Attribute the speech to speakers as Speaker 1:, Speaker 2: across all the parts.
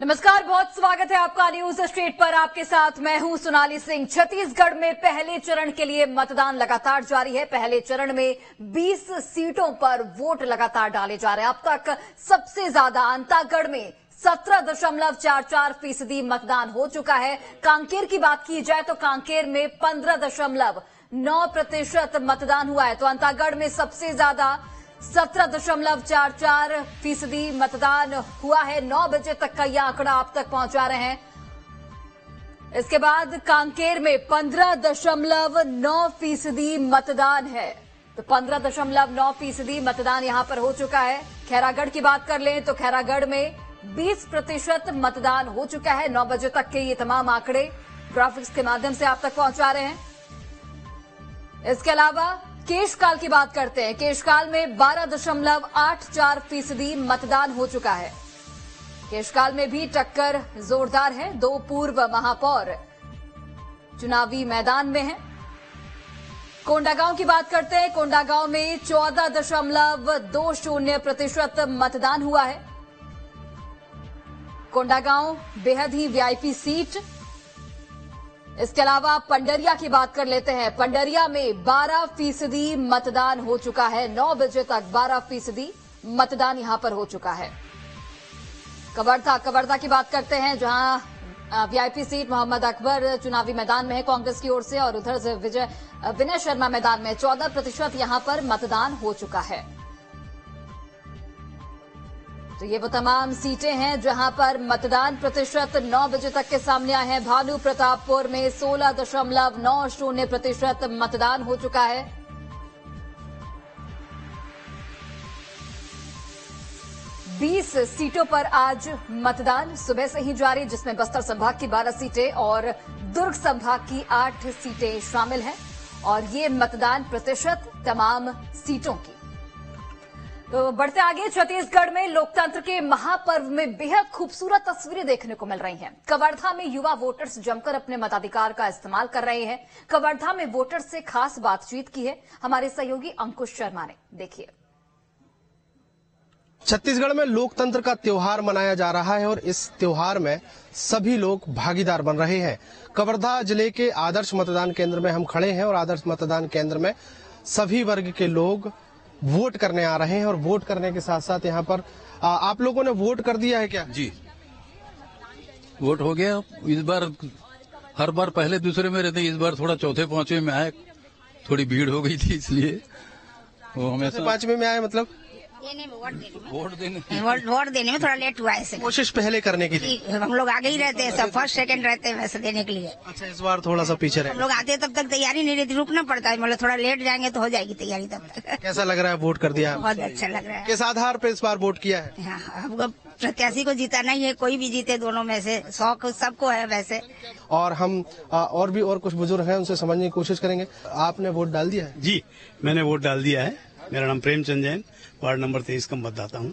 Speaker 1: नमस्कार, बहुत स्वागत है आपका न्यूज स्ट्रीट पर। आपके साथ मैं हूं सोनाली सिंह। छत्तीसगढ़ में पहले चरण के लिए मतदान लगातार जारी है। पहले चरण में 20 सीटों पर वोट लगातार डाले जा रहे हैं। अब तक सबसे ज्यादा अंतागढ़ में 17.44% मतदान हो चुका है। कांकेर की बात की जाए तो कांकेर में 15.9% मतदान हुआ है। तो अंतागढ़ में सबसे ज्यादा 17.44% मतदान हुआ है। 9 बजे तक का यह आंकड़ा आप तक पहुंचा रहे हैं। इसके बाद कांकेर में 15.9% मतदान है। तो 15.9% मतदान यहां पर हो चुका है। खैरागढ़ की बात कर लें तो खैरागढ़ में 20% मतदान हो चुका है। 9 बजे तक के ये तमाम आंकड़े ग्राफिक्स के माध्यम से आप तक पहुंचा रहे हैं। इसके अलावा केशकाल की बात करते हैं। केशकाल में 12.84% मतदान हो चुका है। केशकाल में भी टक्कर जोरदार है। 2 पूर्व महापौर चुनावी मैदान में हैं। कोंडागांव की बात करते हैं। कोंडागांव में 14.20% मतदान हुआ है। कोंडागांव बेहद ही वीआईपी सीट। इसके अलावा पंडरिया की बात कर लेते हैं। पंडरिया में 12% मतदान हो चुका है। 9 बजे तक 12% मतदान यहां पर हो चुका है। कवर्धा की बात करते हैं, जहां वीआईपी सीट मोहम्मद अकबर चुनावी मैदान में है कांग्रेस की ओर से, और उधर से विनय शर्मा मैदान में 14% यहां पर मतदान हो चुका है। तो ये वो तमाम सीटें हैं जहां पर मतदान प्रतिशत 9 बजे तक के सामने आए हैं। भानु प्रतापपुर में 16.90% मतदान हो चुका है। बीस सीटों पर आज मतदान सुबह से ही जारी, जिसमें बस्तर संभाग की 12 सीटें और दुर्ग संभाग की 8 सीटें शामिल हैं। और ये मतदान प्रतिशत तमाम सीटों की। तो बढ़ते आगे, छत्तीसगढ़ में लोकतंत्र के महापर्व में बेहद खूबसूरत तस्वीरें देखने को मिल रही हैं। कवर्धा में युवा वोटर्स जमकर अपने मताधिकार का इस्तेमाल कर रहे हैं। कवर्धा में वोटर्स से खास बातचीत की है हमारे सहयोगी अंकुश शर्मा ने। देखिए।
Speaker 2: छत्तीसगढ़ में लोकतंत्र का त्योहार मनाया जा रहा है और इस त्योहार में सभी लोग भागीदार बन रहे हैं। कवर्धा जिले के आदर्श मतदान केंद्र में हम खड़े हैं और आदर्श मतदान केंद्र में सभी वर्ग के लोग वोट करने आ रहे हैं। और वोट करने के साथ साथ यहाँ पर आप लोगों ने वोट कर दिया है क्या?
Speaker 3: जी, वोट हो गया। इस बार हर बार पहले दूसरे में रहते, इस बार थोड़ा चौथे पांचवे में आए। थोड़ी भीड़ हो गई थी इसलिए वो हमेशा
Speaker 2: पांचवे में आए। मतलब
Speaker 4: वोट देने में थोड़ा लेट हुआ है।
Speaker 2: कोशिश पहले करने की थी।
Speaker 4: हम लोग आगे ही रहते हैं, सब फर्स्ट सेकंड रहते हैं वैसे देने के लिए।
Speaker 2: अच्छा, इस बार थोड़ा सा पीछे रहे।
Speaker 4: हम लोग आते तब तक तैयारी नहीं रहती, रुकना पड़ता है। मतलब थोड़ा लेट जाएंगे तो हो जाएगी तैयारी तब तक।
Speaker 2: कैसा लग रहा है वोट कर दिया?
Speaker 4: बहुत अच्छा लग रहा है।
Speaker 2: किस आधार पे इस बार वोट किया है?
Speaker 4: हाँ, हमको प्रत्याशी को जीताना ही है, कोई भी जीते दोनों में से। शौक सबको है वैसे।
Speaker 2: और हम और भी कुछ बुजुर्ग हैं, उनसे समझने की कोशिश करेंगे। आपने वोट डाल दिया है?
Speaker 5: जी, मैंने वोट डाल दिया है। मेरा नाम प्रेमचंद जैन, वार्ड नंबर 23 का मतदाता हूँ।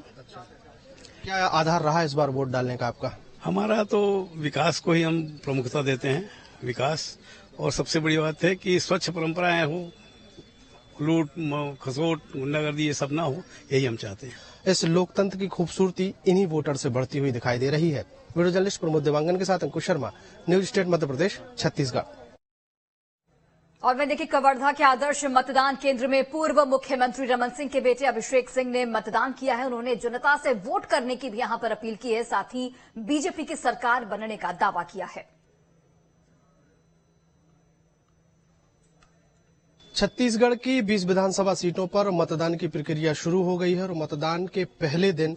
Speaker 2: क्या आधार रहा इस बार वोट डालने का आपका?
Speaker 5: हमारा तो विकास को ही हम प्रमुखता देते हैं। विकास, और सबसे बड़ी बात है कि स्वच्छ परंपराएं हो, लूट खसोट गुंडागर्दी ये सब ना हो, यही हम चाहते हैं।
Speaker 2: इस लोकतंत्र की खूबसूरती इन्हीं वोटर से बढ़ती हुई दिखाई दे रही है। वीडियो जर्नलिस्ट प्रमोद देवांगन के साथ अंकुश शर्मा, न्यूज स्टेट मध्य प्रदेश, छत्तीसगढ़।
Speaker 1: और मैं देखिए, कवर्धा के आदर्श मतदान केंद्र में पूर्व मुख्यमंत्री रमन सिंह के बेटे अभिषेक सिंह ने मतदान किया है। उन्होंने जनता से वोट करने की भी यहां पर अपील की है। साथ ही बीजेपी की सरकार बनने का दावा किया है।
Speaker 2: छत्तीसगढ़ की 20 विधानसभा सीटों पर मतदान की प्रक्रिया शुरू हो गई है और मतदान के पहले दिन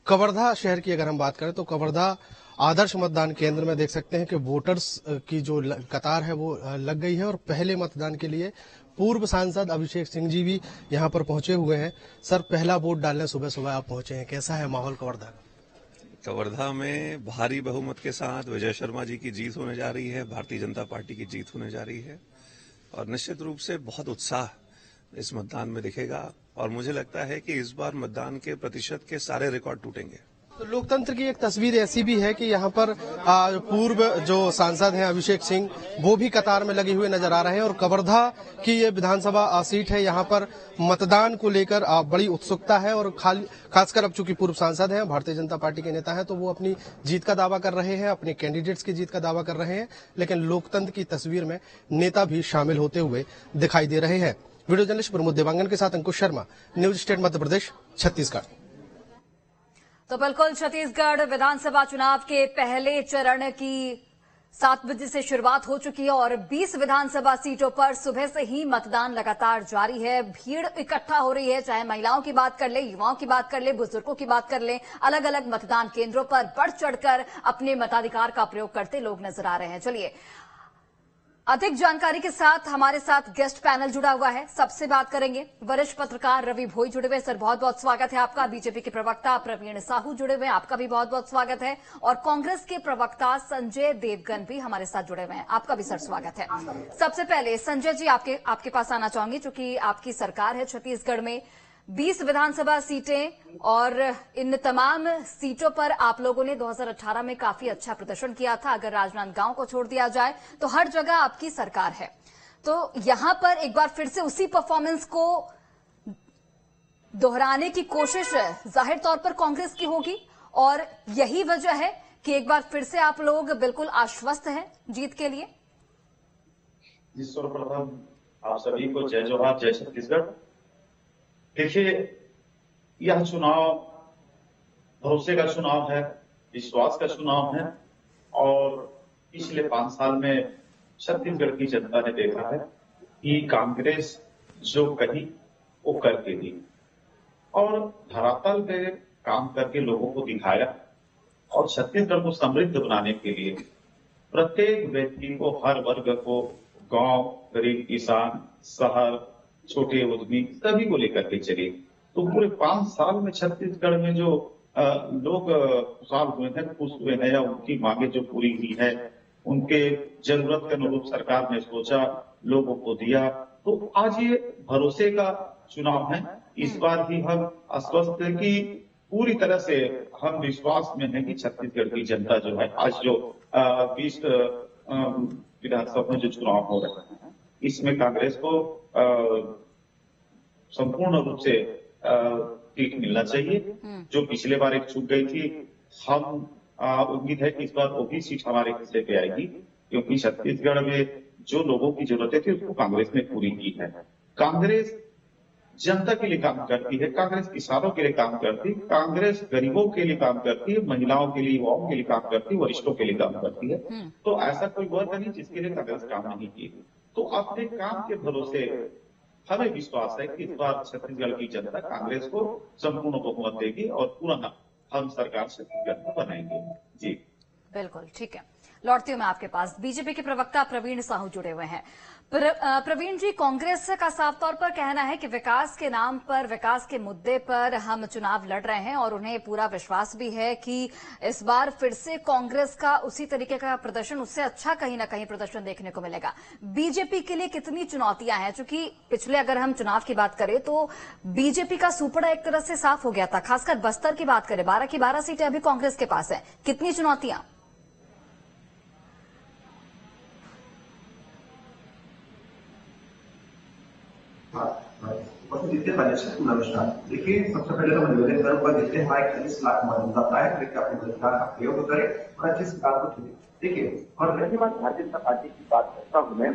Speaker 2: कवर्धा शहर की अगर हम बात करें तो कवर्धा आदर्श मतदान केंद्र में देख सकते हैं कि वोटर्स की जो कतार है वो लग गई है। और पहले मतदान के लिए पूर्व सांसद अभिषेक सिंह जी भी यहां पर पहुंचे हुए हैं। सर, पहला वोट डालने सुबह सुबह आप पहुंचे हैं, कैसा है माहौल कवर्धा?
Speaker 6: कवर्धा में भारी बहुमत के साथ विजय शर्मा जी की जीत होने जा रही है, भारतीय जनता पार्टी की जीत होने जा रही है। और निश्चित रूप से बहुत उत्साह इस मतदान में दिखेगा। और मुझे लगता है कि इस बार मतदान के प्रतिशत के सारे रिकॉर्ड टूटेंगे।
Speaker 2: तो लोकतंत्र की एक तस्वीर ऐसी भी है कि यहाँ पर पूर्व जो सांसद हैं अभिषेक सिंह वो भी कतार में लगे हुए नजर आ रहे हैं और कवर्धा की ये विधानसभा सीट है, यहाँ पर मतदान को लेकर बड़ी उत्सुकता है और खासकर अब चूंकि पूर्व सांसद हैं, भारतीय जनता पार्टी के नेता हैं, तो वो अपनी जीत का दावा कर रहे हैं, अपने कैंडिडेट्स की जीत का दावा कर रहे हैं, लेकिन लोकतंत्र की तस्वीर में नेता भी शामिल होते हुए दिखाई दे रहे हैं। वीडियो जर्नलिस्ट प्रमोद देवांगन के साथ अंकुश शर्मा, न्यूज स्टेट मध्य प्रदेश, छत्तीसगढ़।
Speaker 1: तो बिल्कुल छत्तीसगढ़ विधानसभा चुनाव के पहले चरण की 7 बजे से शुरुआत हो चुकी है और 20 विधानसभा सीटों पर सुबह से ही मतदान लगातार जारी है। भीड़ इकट्ठा हो रही है, चाहे महिलाओं की बात कर ले, युवाओं की बात कर ले, बुजुर्गों की बात कर ले, अलग अलग मतदान केंद्रों पर बढ़ चढ़कर अपने मताधिकार का प्रयोग करते लोग नजर आ रहे हैं। चलिए अधिक जानकारी के साथ हमारे साथ गेस्ट पैनल जुड़ा हुआ है, सबसे बात करेंगे। वरिष्ठ पत्रकार रवि भोई जुड़े हुए, सर बहुत बहुत स्वागत है आपका। बीजेपी के प्रवक्ता प्रवीण साहू जुड़े हुए, आपका भी बहुत बहुत स्वागत है। और कांग्रेस के प्रवक्ता संजय देवगन भी हमारे साथ जुड़े हुए हैं, आपका भी सर स्वागत है। सबसे पहले संजय जी आपके पास आना चाहूंगी, क्योंकि आपकी सरकार है छत्तीसगढ़ में 20 विधानसभा सीटें और इन तमाम सीटों पर आप लोगों ने 2018 में काफी अच्छा प्रदर्शन किया था। अगर राजनांदगांव को छोड़ दिया जाए तो हर जगह आपकी सरकार है, तो यहां पर एक बार फिर से उसी परफॉर्मेंस को दोहराने की कोशिश जाहिर तौर पर कांग्रेस की होगी और यही वजह है कि एक बार फिर से आप लोग बिल्कुल आश्वस्त हैं जीत के लिए।
Speaker 7: सर्वप्रथम आप सभी को जय जोहार, जय छत्तीसगढ़। देखिए, यह चुनाव भरोसे का चुनाव है, विश्वास का चुनाव है और पिछले 5 साल में छत्तीसगढ़ की जनता ने देखा है कि कांग्रेस जो कही वो करके दी और धरातल पे काम करके लोगों को दिखाया और छत्तीसगढ़ को समृद्ध बनाने के लिए प्रत्येक व्यक्ति को, हर वर्ग को, गांव, गरीब किसान, शहर, छोटे उद्यमी सभी को लेकर के चले। तो पूरे 5 साल में छत्तीसगढ़ में जो लोग खुशहाल हुए हैं, खुश हुए हैं या उनकी मांगे जो पूरी हुई है, उनके जरूरत के अनुरूप सरकार ने सोचा, लोगों को दिया, तो आज ये भरोसे का चुनाव है। इस बार भी हम आश्वस्त है कि पूरी तरह से हम विश्वास में हैं कि छत्तीसगढ़ की जनता जो है आज जो 20 विधानसभा में जो चुनाव हो रहे हैं इसमें कांग्रेस को संपूर्ण रूप से सीट मिलना चाहिए। जो पिछले बार एक छूट गई थी, हम उम्मीद है कि इस बार वो भी सीट हमारे हिस्से पे आएगी, क्योंकि छत्तीसगढ़ में जो लोगों की जरूरतें थी उसको कांग्रेस ने पूरी की है। कांग्रेस जनता के लिए काम करती है, कांग्रेस किसानों के लिए काम करती है, कांग्रेस गरीबों के लिए काम करती है, महिलाओं के लिए, युवाओं के लिए काम करती है, वरिष्ठों के लिए काम करती है। तो ऐसा कोई वर्ग नहीं जिसके लिए कांग्रेस काम नहीं की। तो अपने काम के भरोसे हमें विश्वास है कि इस बार छत्तीसगढ़ की जनता कांग्रेस को संपूर्ण बहुमत देगी और पुनः हम सरकार छत्तीसगढ़ को बनाएंगे। जी
Speaker 1: बिल्कुल ठीक है, लौटती हूं मैं आपके पास। बीजेपी के प्रवक्ता प्रवीण साहू जुड़े हुए हैं। प्रवीण जी, कांग्रेस का साफ तौर पर कहना है कि विकास के नाम पर, विकास के मुद्दे पर हम चुनाव लड़ रहे हैं और उन्हें पूरा विश्वास भी है कि इस बार फिर से कांग्रेस का उसी तरीके का प्रदर्शन, उससे अच्छा कहीं ना कहीं प्रदर्शन देखने को मिलेगा। बीजेपी के लिए कितनी चुनौतियां हैं? क्योंकि पिछले अगर हम चुनाव की बात करें तो बीजेपी का सुपड़ा एक तरह से साफ हो गया था, खासकर बस्तर की बात करें, 12 की 12 सीटें अभी कांग्रेस के पास है। कितनी चुनौतियां?
Speaker 8: नमस्कार। देखिए, सबसे पहले तो मैं निवेदन करूंगा, जितने हमारे 40 लाख मतदाता है अपने मताधिकार का प्रयोग करें और अच्छे सरकार को चुने। देखिए, और रही बात भारतीय जनता पार्टी की बात करता हूं मैं,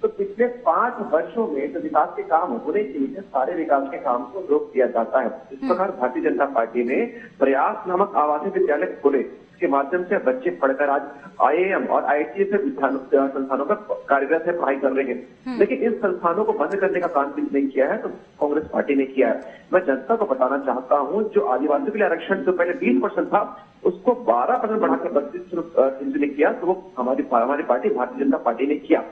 Speaker 8: तो पिछले 5 वर्षों में जो विकास के काम होने चाहिए, सारे विकास के काम को रोक दिया जाता है। इस प्रकार भारतीय जनता पार्टी ने प्रयास नामक आवासीय विद्यालय खोले, इसके माध्यम से बच्चे पढ़कर आज IIM और IIT से संस्थानों पर कार्यरत है, पढ़ाई कर रहे हैं। लेकिन इन संस्थानों को बंद करने का काम नहीं किया है तो कांग्रेस पार्टी ने किया है। मैं जनता को बताना चाहता हूं, जो आदिवासियों के लिए आरक्षण जो पहले 20% था उसको 12% बढ़ाकर 32% ने किया, तो वो हमारी पार्टी भारतीय जनता पार्टी ने किया।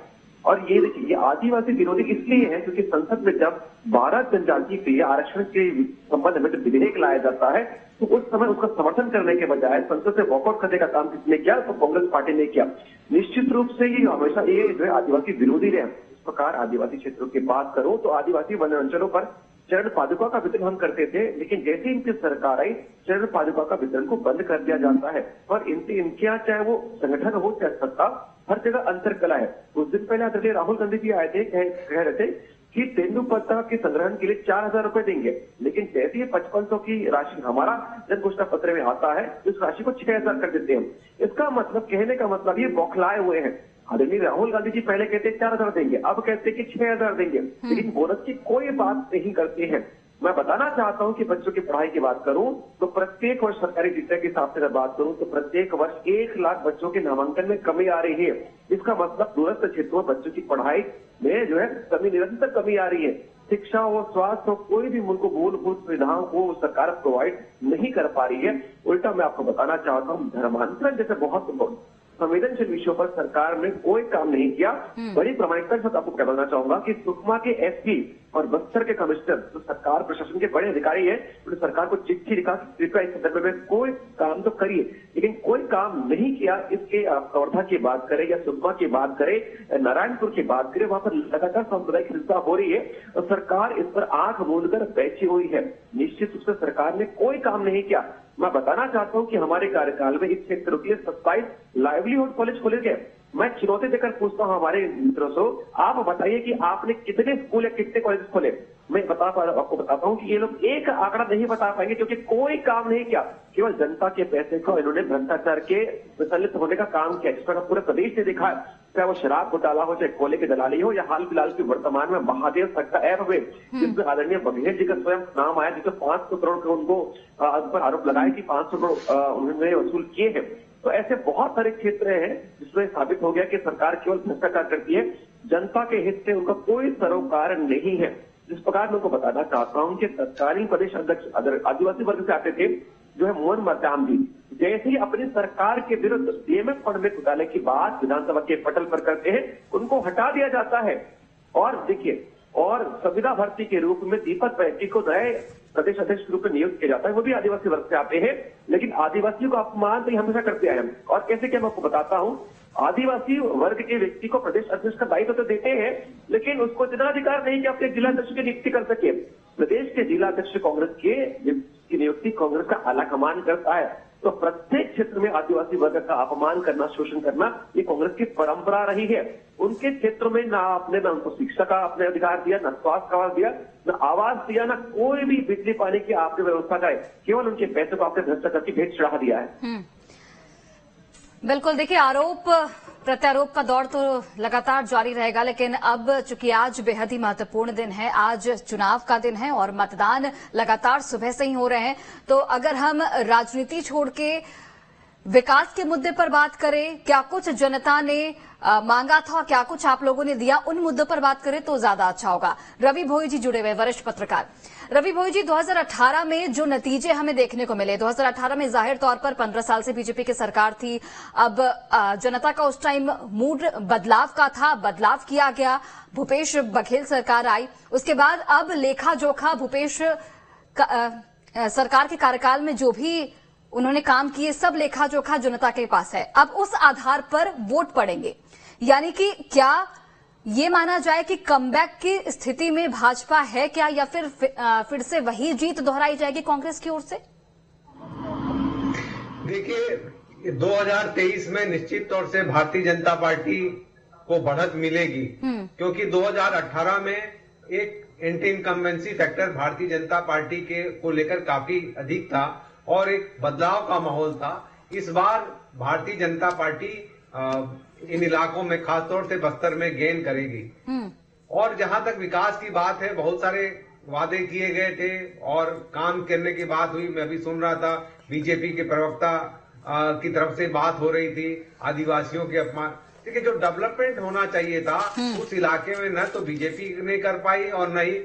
Speaker 8: और ये देखिए, ये आदिवासी विरोधी इसलिए है क्योंकि संसद में जब 12 जनजाति के लिए आरक्षण के संबंध में जब विधेयक लाया जाता है तो उस समय उसका समर्थन करने के बजाय संसद से वॉकआउट करने का काम किसने किया? तो कांग्रेस पार्टी ने किया। निश्चित रूप से ये हमेशा ये जो है आदिवासी विरोधी रहे। इस प्रकार आदिवासी क्षेत्रों की बात करूं तो आदिवासी वन अंचलों पर चरण पादुका का वितरण हम करते थे, लेकिन जैसे ही इनकी सरकार आई चरण पादुका का वितरण को बंद कर दिया जाता है। और इनके यहाँ चाहे वो संगठन हो चाहे सत्ता, हर जगह अंतर कला है। कुछ दिन पहले आदरणीय राहुल गांधी जी आए थे, कह रहे थे कि तेंदुपत्ता के संग्रहण के लिए 4,000 रुपए देंगे, लेकिन जैसे ही 5500 की राशि हमारा जन घोषणा पत्र में आता है, इस राशि को 6,000 कर देते हैं। इसका मतलब, कहने का मतलब ये बौखलाए हुए हैं। आदरणीय राहुल गांधी जी पहले कहते 4,000 देंगे, अब कहते कि 6,000 देंगे, लेकिन बोनस की कोई बात नहीं करते हैं। मैं बताना चाहता हूं कि बच्चों की पढ़ाई की बात करूं तो प्रत्येक वर्ष सरकारी डेटा के हिसाब से अगर बात करूं तो प्रत्येक वर्ष 1 लाख बच्चों के नामांकन में कमी आ रही है। इसका मतलब दूरस्थ क्षेत्रों में बच्चों की पढ़ाई में जो है कमी, निरंतर कमी आ रही है। शिक्षा हो, स्वास्थ्य हो, कोई भी मुल्क को मूलभूत सुविधाओं को सरकार प्रोवाइड नहीं कर पा रही है। उल्टा मैं आपको बताना चाहता हूँ, धर्मांतरण जैसे बहुत संवेदनशील विषयों पर सरकार ने कोई काम नहीं किया। बड़ी प्रामाणिकता के साथ आपको क्या बताना चाहूंगा कि सुकमा के एसपी और बस्तर के कमिश्नर जो सरकार प्रशासन के बड़े अधिकारी है, उन्होंने सरकार को चिट्ठी लिखा कि कृपया इस संदर्भ में कोई काम तो करिए, लेकिन कोई काम नहीं किया। इसके कवर्धा की बात करें या सुकमा की बात करें, नारायणपुर की बात करें, वहां पर लगातार सांप्रदायिक हिंसा हो रही है और सरकार इस पर आंख मूंद कर बैठी हुई है। निश्चित रूप से सरकार ने कोई काम नहीं किया। मैं बताना चाहता हूं कि हमारे कार्यकाल में इस क्षेत्र के 27 लाइवलीहुड कॉलेज खोले गए। मैं चुनौती देकर पूछता हूं हमारे मित्रों से, आप बताइए कि आपने कितने स्कूल या कितने कॉलेज खोले। मैं आपको बताता हूं कि ये लोग एक आंकड़ा नहीं बता पाएंगे, क्योंकि कोई काम नहीं किया। केवल जनता के पैसे को इन्होंने भ्रष्टाचार के विचलित होने का काम किया, जिसका पूरे प्रदेश ने देखा है। चाहे वो शराब घोटाला हो, चाहे कोयले की दलाली हो, या हाल फिलहाल की वर्तमान में महादेव सट्टा ऐप हुए, जिसमें आदरणीय बघेल जी का स्वयं नाम आया, जिसमें 500 करोड़ के उनको पर आरोप लगाया कि 500 करोड़ उन्होंने वसूल किए हैं। तो ऐसे बहुत सारे क्षेत्र हैं जिसमें साबित हो गया कि सरकार केवल भ्रष्टाचार करती है, जनता के हित से उनका कोई सरोकार नहीं है। जिस प्रकार मैं उनको बताना चाहता हूं कि तत्कालीन प्रदेश अध्यक्ष आदिवासी वर्ग से आते थे, जो है मोहन मरकाम जी, जैसे ही अपनी सरकार के विरुद्ध डीएमएफ फंड में घोटाले की बात विधानसभा के पटल पर करते हैं, उनको हटा दिया जाता है। और देखिए, और संविदा भर्ती के रूप में दीपक बैठी को नए प्रदेश अध्यक्ष के रूप में नियुक्त किया जाता है, वो भी आदिवासी वर्ग से आते हैं, लेकिन आदिवासियों को अपमान तो ये हमेशा करते आए हैं। और कैसे क्या मैं आपको बताता हूं, आदिवासी वर्ग के व्यक्ति को प्रदेश अध्यक्ष का दायित्व तो देते हैं, लेकिन उसको इतना अधिकार नहीं कि अपने जिला अध्यक्ष की नियुक्ति कर सके। प्रदेश के जिला अध्यक्ष कांग्रेस की नियुक्ति कांग्रेस का आला कमान करता है। तो प्रत्येक क्षेत्र में आदिवासी वर्ग का अपमान करना, शोषण करना, ये कांग्रेस की परंपरा रही है। उनके क्षेत्रों में ना उनको शिक्षा का अपने अधिकार दिया, ना स्वास्थ्य का दिया, ना आवास दिया, ना कोई भी बिजली पानी की आपने व्यवस्था का है। केवल उनके पैसे को आपने भ्रष्टाचार की भेंट चढ़ा दिया है।
Speaker 1: बिल्कुल, देखिए, आरोप प्रत्यारोप का दौर तो लगातार जारी रहेगा, लेकिन अब चूंकि आज बेहद ही महत्वपूर्ण दिन है, आज चुनाव का दिन है और मतदान लगातार सुबह से ही हो रहे हैं, तो अगर हम राजनीति छोड़ के विकास के मुद्दे पर बात करें, क्या कुछ जनता ने मांगा था, क्या कुछ आप लोगों ने दिया, उन मुद्दों पर बात करें तो ज्यादा अच्छा होगा। रवि भोई जी जुड़े हुए, वरिष्ठ पत्रकार। रवि भोई जी, 2018 में जो नतीजे हमें देखने को मिले, 2018 में जाहिर तौर पर 15 साल से बीजेपी की सरकार थी, अब जनता का उस टाइम मूड बदलाव का था, बदलाव किया गया, भूपेश बघेल सरकार आई, उसके बाद अब लेखा जोखा भूपेश सरकार के कार्यकाल में जो भी उन्होंने काम किए, सब लेखा जोखा जनता के पास है। अब उस आधार पर वोट पड़ेंगे, यानी कि क्या ये माना जाए कि कमबैक की स्थिति में भाजपा है क्या, या फिर से वही जीत दोहराई जाएगी कांग्रेस की ओर से?
Speaker 9: देखिए, 2023 में निश्चित तौर से भारतीय जनता पार्टी को बढ़त मिलेगी, क्योंकि 2018 में एक anti incumbency factor Bharatiya Janata party के को लेकर काफी अधिक था और एक बदलाव का माहौल था। इस बार भारतीय जनता पार्टी इन इलाकों में, खासतौर से बस्तर में गेन करेगी। और जहां तक विकास की बात है, बहुत सारे वादे किए गए थे और काम करने की बात हुई। मैं भी सुन रहा था, बीजेपी के प्रवक्ता की तरफ से बात हो रही थी, आदिवासियों के अपमान। देखिए, जो डेवलपमेंट होना चाहिए था उस इलाके में न तो बीजेपी ने कर पाई और न ही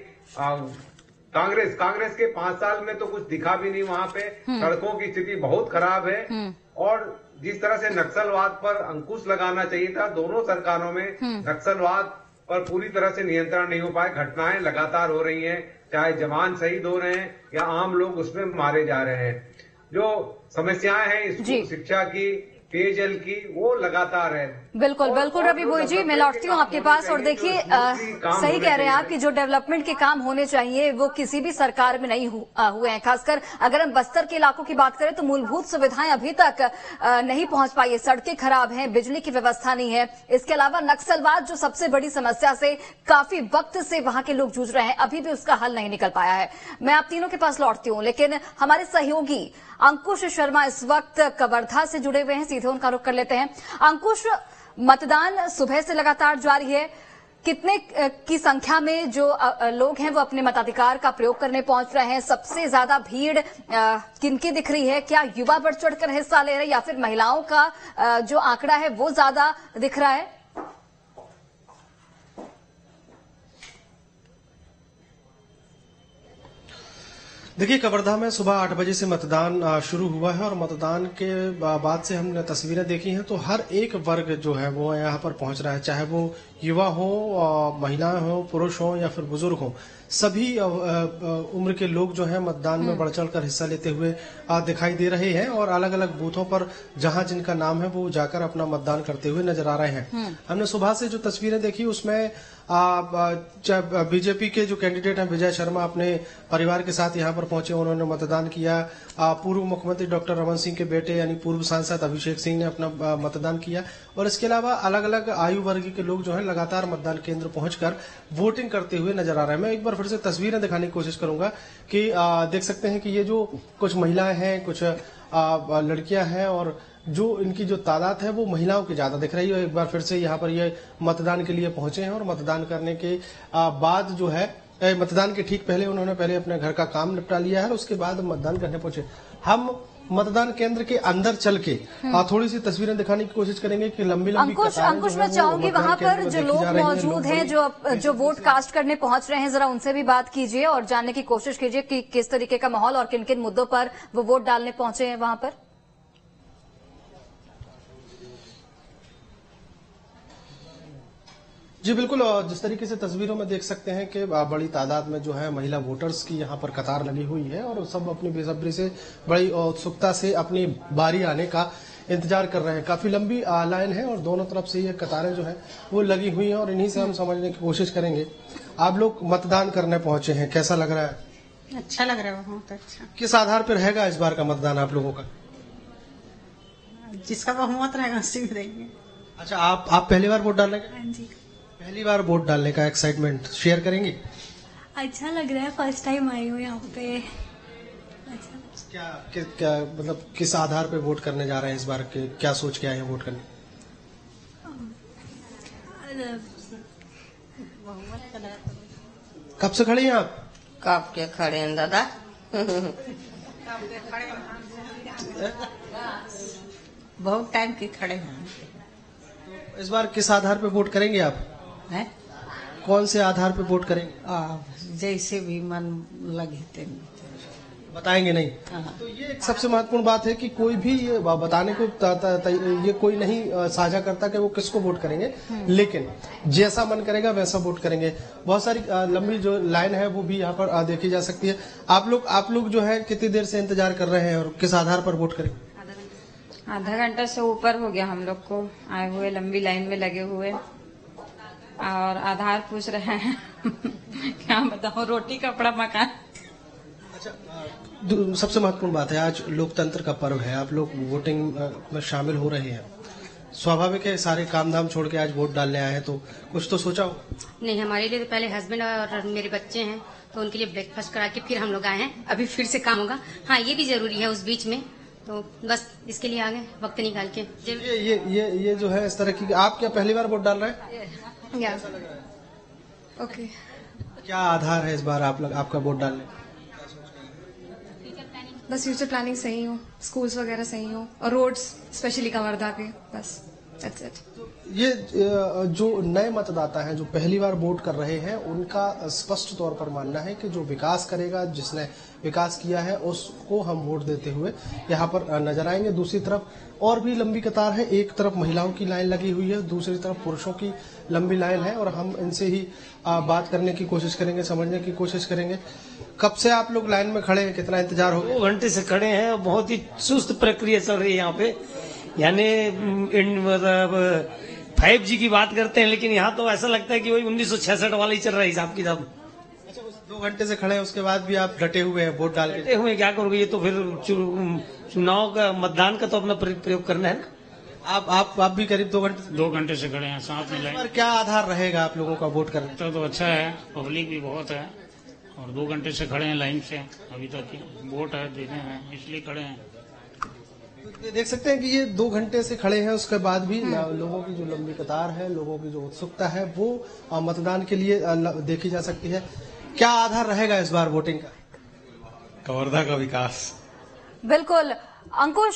Speaker 9: कांग्रेस के 5 साल में तो कुछ दिखा भी नहीं। वहां पे सड़कों की स्थिति बहुत खराब है और जिस तरह से नक्सलवाद पर अंकुश लगाना चाहिए था, दोनों सरकारों में नक्सलवाद पर पूरी तरह से नियंत्रण नहीं हो पाए। घटनाएं लगातार हो रही हैं, चाहे जवान शहीद हो रहे हैं या आम लोग उसमें मारे जा रहे हैं। जो समस्याएं हैं, शिक्षा की, पेयजल की वो लगातार है।
Speaker 1: बिल्कुल बिल्कुल रवि भोई जी, मैं लौटती हूँ आपके पास। और देखिए सही कह रहे हैं आप कि जो डेवलपमेंट के काम होने चाहिए वो किसी भी सरकार में नहीं हुए हैं। खासकर अगर हम बस्तर के इलाकों की बात करें तो मूलभूत सुविधाएं अभी तक नहीं पहुंच पाई है। सड़कें खराब हैं, बिजली की व्यवस्था नहीं है। इसके अलावा नक्सलवाद जो सबसे बड़ी समस्या से काफी वक्त से वहां के लोग जूझ रहे हैं, अभी भी उसका हल नहीं निकल पाया है। मैं आप तीनों के पास लौटती हूँ, लेकिन हमारे सहयोगी अंकुश शर्मा इस वक्त कवर्धा से जुड़े हुए हैं, सीधे उनका रुख कर लेते हैं। अंकुश, मतदान सुबह से लगातार जारी है। कितने की संख्या में जो लोग हैं वो अपने मताधिकार का प्रयोग करने पहुंच रहे हैं? सबसे ज्यादा भीड़ किनकी दिख रही है? क्या युवा बढ़ चढ़कर हिस्सा ले रहे हैं या फिर महिलाओं का जो आंकड़ा है वो ज्यादा दिख रहा है?
Speaker 2: देखिए, कवर्धा में सुबह 8 बजे से मतदान शुरू हुआ है और मतदान के बाद से हमने तस्वीरें देखी हैं तो हर एक वर्ग जो है वो यहाँ पर पहुंच रहा है, चाहे वो युवा हो, महिलाएं हो, पुरुष हो या फिर बुजुर्ग हो। सभी उम्र के लोग जो है मतदान में बढ़ चढ़कर हिस्सा लेते हुए दिखाई दे रहे हैं और अलग अलग बूथों पर जहां जिनका नाम है वो जाकर अपना मतदान करते हुए नजर आ रहे हैं। हमने सुबह से जो तस्वीरें देखी उसमें बीजेपी के जो कैंडिडेट हैं विजय शर्मा अपने परिवार के साथ यहाँ पर पहुंचे, उन्होंने मतदान किया। पूर्व मुख्यमंत्री डॉक्टर रमन सिंह के बेटे यानी पूर्व सांसद अभिषेक सिंह ने अपना मतदान किया और इसके अलावा अलग अलग आयु वर्ग के लोग जो है लगातार मतदान केंद्र पहुंचकर वोटिंग करते हुए नजर आ रहे हैं। मैं एक बार फिर से तस्वीरें दिखाने की कोशिश करूंगा कि देख सकते हैं कि ये जो कुछ महिलाएं हैं, कुछ लड़कियां हैं और जो इनकी जो तादाद है वो महिलाओं की ज्यादा दिख रही है। एक बार फिर से यहाँ पर ये मतदान के लिए पहुंचे हैं और मतदान करने के बाद जो है मतदान के ठीक पहले उन्होंने पहले अपने घर का काम निपटा लिया है, उसके बाद मतदान करने पहुंचे। हम मतदान केंद्र के अंदर चल के थोड़ी सी तस्वीरें दिखाने की कोशिश करेंगे कि लंबी लंबी
Speaker 1: अंकुश मैं चाहूंगी वहां पर जो लोग मौजूद हैं, जो वोट कास्ट करने पहुंच रहे हैं, जरा उनसे भी बात कीजिए और जानने की कोशिश कीजिए कि किस तरीके का माहौल और किन किन मुद्दों पर वो वोट डालने पहुंचे हैं वहां पर।
Speaker 2: जी बिल्कुल, जिस तरीके से तस्वीरों में देख सकते हैं कि बड़ी तादाद में जो है महिला वोटर्स की यहाँ पर कतार लगी हुई है और सब अपनी बेसब्री से बड़ी उत्सुकता से अपनी बारी आने का इंतजार कर रहे हैं। काफी लंबी लाइन है और दोनों तरफ से ये कतारें जो है वो लगी हुई हैं और इन्हीं से हम समझने की कोशिश करेंगे। आप लोग मतदान करने पहुंचे हैं, कैसा लग रहा है?
Speaker 10: अच्छा लग रहा है, बहुत अच्छा।
Speaker 2: किस आधार पर रहेगा इस बार का मतदान आप लोगों का?
Speaker 10: जिसका बहुमत रहेगा उसी में देंगे।
Speaker 2: अच्छा, आप पहली बार वोट डालने का?
Speaker 10: हाँ जी,
Speaker 2: पहली बार वोट डालने का एक्साइटमेंट शेयर करेंगे?
Speaker 10: अच्छा लग रहा है, फर्स्ट टाइम आई हूँ यहाँ पे। अच्छा,
Speaker 2: क्या मतलब किस आधार पे वोट करने जा रहे हैं इस बार के, क्या सोच के आए हैं वोट करने? कब से खड़े हैं आप?
Speaker 11: कब के खड़े हैं दादा?
Speaker 10: बहुत टाइम के खड़े हैं।
Speaker 2: इस बार किस आधार पे वोट करेंगे आप?
Speaker 10: है?
Speaker 2: कौन से आधार पे वोट करेंगे?
Speaker 10: जैसे भी मन लगे
Speaker 2: बताएंगे नहीं। तो ये एक सबसे महत्वपूर्ण बात है कि कोई भी ये बताने को ये कोई नहीं साझा करता कि वो किसको वोट करेंगे, लेकिन जैसा मन करेगा वैसा वोट करेंगे। बहुत सारी लंबी जो लाइन है वो भी यहाँ पर देखी जा सकती है। आप लोग जो है कितनी देर से इंतजार कर रहे हैं और किस आधार पर वोट करेंगे?
Speaker 12: आधा घंटा से ऊपर हो गया हम लोग को आए हुए, लंबी लाइन में लगे हुए और आधार पूछ रहे हैं। क्या बताऊं, रोटी कपड़ा मकान।
Speaker 2: अच्छा, सबसे महत्वपूर्ण बात है आज लोकतंत्र का पर्व है, आप लोग वोटिंग में शामिल हो रहे हैं। स्वाभाविक है सारे काम धाम छोड़ के आज वोट डालने आए हैं, तो कुछ तो सोचा हो?
Speaker 13: नहीं, हमारे लिए तो पहले हस्बैंड और मेरे बच्चे हैं तो उनके लिए ब्रेकफास्ट करा के फिर हम लोग आए हैं। अभी फिर से काम होगा। हाँ, ये भी जरूरी है उस बीच में, तो बस इसके लिए आ गए वक्त निकाल के।
Speaker 2: ये जो है इस तरह की। आप क्या पहली बार वोट डाल रहे हैं?
Speaker 12: ओके,
Speaker 2: क्या आधार है इस बार आपका वोट डालने?
Speaker 12: बस फ्यूचर प्लानिंग सही हो, स्कूल्स वगैरह सही हो और रोड्स स्पेशली कवर्धा के, बस दैट्स इट।
Speaker 2: ये जो नए मतदाता हैं जो पहली बार वोट कर रहे हैं, उनका स्पष्ट तौर पर मानना है कि जो विकास करेगा, जिसने विकास किया है उसको हम वोट देते हुए यहाँ पर नजर आएंगे। दूसरी तरफ और भी लंबी कतार है, एक तरफ महिलाओं की लाइन लगी हुई है, दूसरी तरफ पुरुषों की लंबी लाइन है और हम इनसे ही बात करने की कोशिश करेंगे, समझने की कोशिश करेंगे कब से आप लोग लाइन में खड़े हैं, कितना इंतजार हो गया?
Speaker 14: 2 घंटे से खड़े हैं और बहुत ही सुस्त प्रक्रिया चल रही है यहाँ पे। यानी मतलब 5G की बात करते हैं, लेकिन यहाँ तो ऐसा लगता है कि वही 1966 वाला ही चल रहा है हिसाब किताब।
Speaker 2: 2 घंटे से खड़े हैं, उसके बाद भी आप डटे हुए हैं वोट डाल के?
Speaker 14: डटे हुए क्या करोगे, ये तो फिर चुनाव का मतदान का तो अपना प्रयोग करना है ना।
Speaker 2: आप भी करीब 2 घंटे?
Speaker 15: 2 घंटे से खड़े हैं साथ में लाइन।
Speaker 2: क्या आधार रहेगा आप लोगों का वोट करने?
Speaker 15: तो अच्छा है, पब्लिक भी बहुत है और 2 घंटे से खड़े हैं लाइन से, अभी तक वोट है देने हैं इसलिए खड़े हैं।
Speaker 2: तो देख सकते हैं कि ये 2 घंटे से खड़े हैं, उसके बाद भी लोगों की जो लंबी कतार है, लोगों की जो उत्सुकता है वो मतदान के लिए देखी जा सकती है। क्या आधार रहेगा इस बार वोटिंग का?
Speaker 5: कवर्धा का विकास।
Speaker 1: बिल्कुल अंकुश।